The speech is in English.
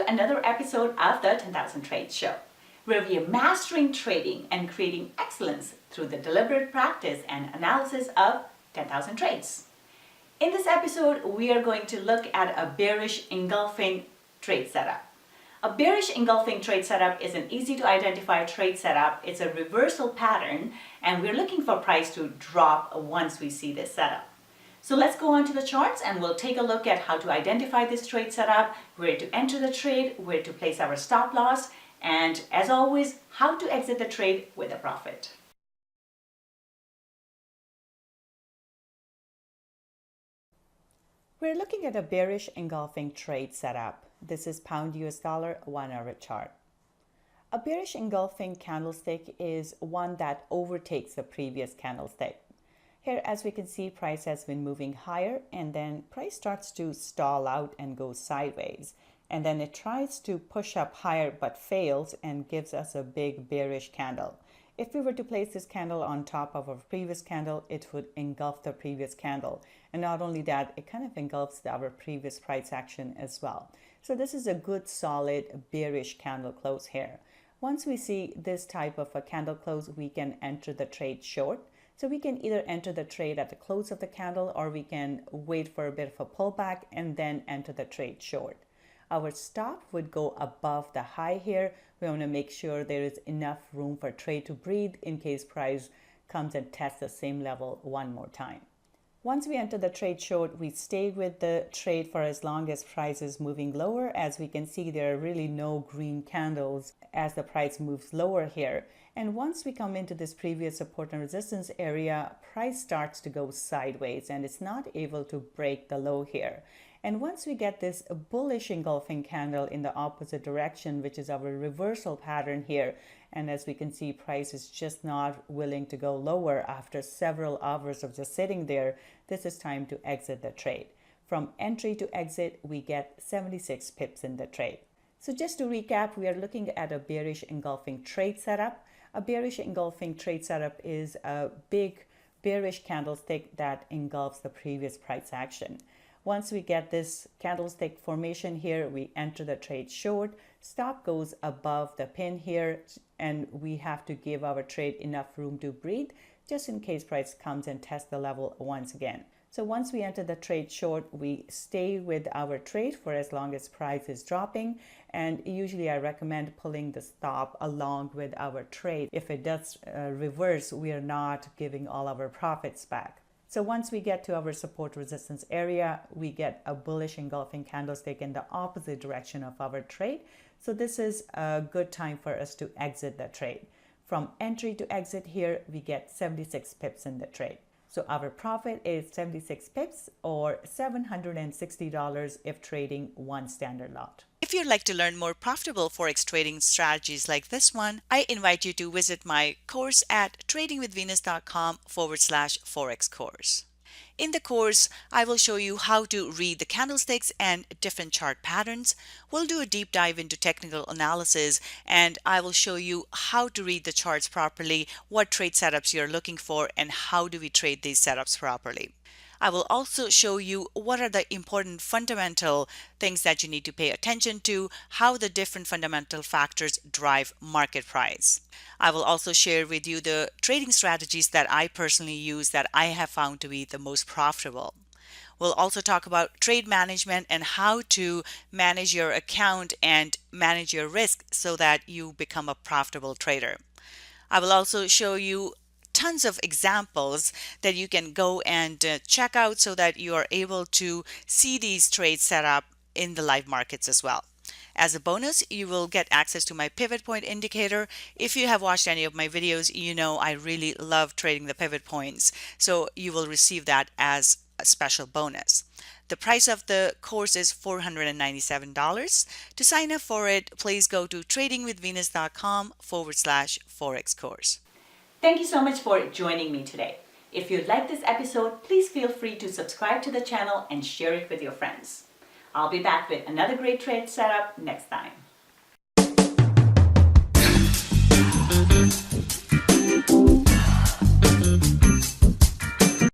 to another episode of the 10,000 Trades Show, where we are mastering trading and creating excellence through the deliberate practice and analysis of 10,000 trades. In this episode, we are going to look at a bearish engulfing trade setup. A bearish engulfing trade setup is an easy to identify trade setup. It's a reversal pattern, and we're looking for price to drop once we see this setup. So let's go on to the charts and we'll take a look at how to identify this trade setup, where to enter the trade, where to place our stop loss, and as always, how to exit the trade with a profit. We're looking at a bearish engulfing trade setup. This is pound US dollar 1 hour chart. A bearish engulfing candlestick is one that overtakes the previous candlestick. Here, as we can see, price has been moving higher, and then price starts to stall out and go sideways. And then it tries to push up higher but fails and gives us a big bearish candle. If we were to place this candle on top of our previous candle, it would engulf the previous candle. And not only that, it kind of engulfs our previous price action as well. So this is a good solid bearish candle close here. Once we see this type of a candle close, we can enter the trade short. So we can either enter the trade at the close of the candle, or we can wait for a bit of a pullback and then enter the trade short. Our stop would go above the high here. We want to make sure there is enough room for trade to breathe in case price comes and tests the same level one more time. Once we enter the trade short, we stay with the trade for as long as price is moving lower. As we can see, there are really no green candles as the price moves lower here. And once we come into this previous support and resistance area, price starts to go sideways and it's not able to break the low here. And once we get this bullish engulfing candle in the opposite direction, which is our reversal pattern here, and as we can see, price is just not willing to go lower after several hours of just sitting there, this is time to exit the trade. From entry to exit, we get 76 pips in the trade. So just to recap, we are looking at a bearish engulfing trade setup. A bearish engulfing trade setup is a big bearish candlestick that engulfs the previous price action. Once we get this candlestick formation here, we enter the trade short. Stop goes above the pin here, and we have to give our trade enough room to breathe just in case price comes and tests the level once again. So once we enter the trade short, we stay with our trade for as long as price is dropping. And usually I recommend pulling the stop along with our trade. If it does reverse, we are not giving all our profits back. So once we get to our support resistance area, we get a bullish engulfing candlestick in the opposite direction of our trade. So this is a good time for us to exit the trade. From entry to exit here, we get 76 pips in the trade. So our profit is 76 pips or $760 if trading one standard lot. If you'd like to learn more profitable Forex trading strategies like this one, I invite you to visit my course at tradingwithvenus.com/Forex course. In the course, I will show you how to read the candlesticks and different chart patterns. We'll do a deep dive into technical analysis, and I will show you how to read the charts properly, what trade setups you're looking for, and how do we trade these setups properly. I will also show you what are the important fundamental things that you need to pay attention to, how the different fundamental factors drive market price. I will also share with you the trading strategies that I personally use that I have found to be the most profitable. We'll also talk about trade management and how to manage your account and manage your risk so that you become a profitable trader. I will also show you tons of examples that you can go and check out so that you are able to see these trades set up in the live markets as well. As a bonus, you will get access to my pivot point indicator. If you have watched any of my videos, you know I really love trading the pivot points, so you will receive that as a special bonus. The price of the course is $497. To sign up for it, please go to tradingwithvenus.com/Forex course. Thank you so much for joining me today. If you like this episode, please feel free to subscribe to the channel and share it with your friends. I'll be back with another great trade setup next time.